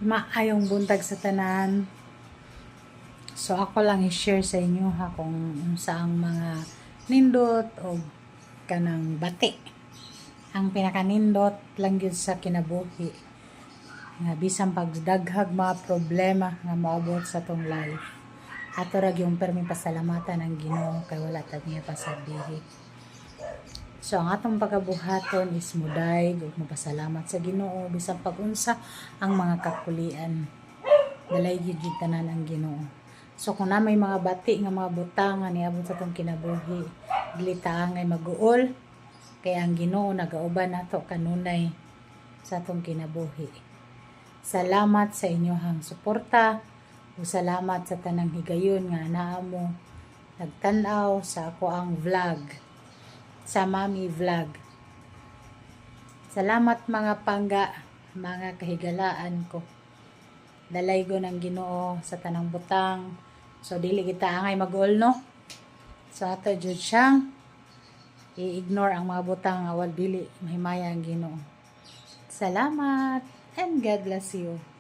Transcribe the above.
Maayong buntag sa tanan. So ako lang i-share sa inyo ha kung saang mga nindot o kanang bati. Ang pinakanindot lang yun sa kinabuhi. Nga bisan pagdaghag mga problema nga maabot sa tong life. Ato ra yung permi pasalamatan ang Ginoo kay wala ta niya pasabihi. So ang atong pagabuhaton is muday ug magpasalamat sa Ginoo bisan pag-unsa ang mga kakulian. Dalay gyud tanan ang Ginoo. So kung na may mga bati nga mga butang nga niabot sa tong kinabuhi, dili ta angay mag-uol kay ang Ginoo nagauban nato kanunay sa atong kinabuhi. Salamat sa inyohang suporta ug salamat sa tanang higayon nga anaa mo nagtan-aw sa ako ang vlog sa Mami Vlog. Salamat mga pangga, mga kahigalaan ko. Dalay go ng Ginoo sa tanang butang. So dili kita angay mag-uol no. So ato jud siyang i-ignore ang mga butang awal dili mahimaya ang Ginoo. Salamat and God bless you.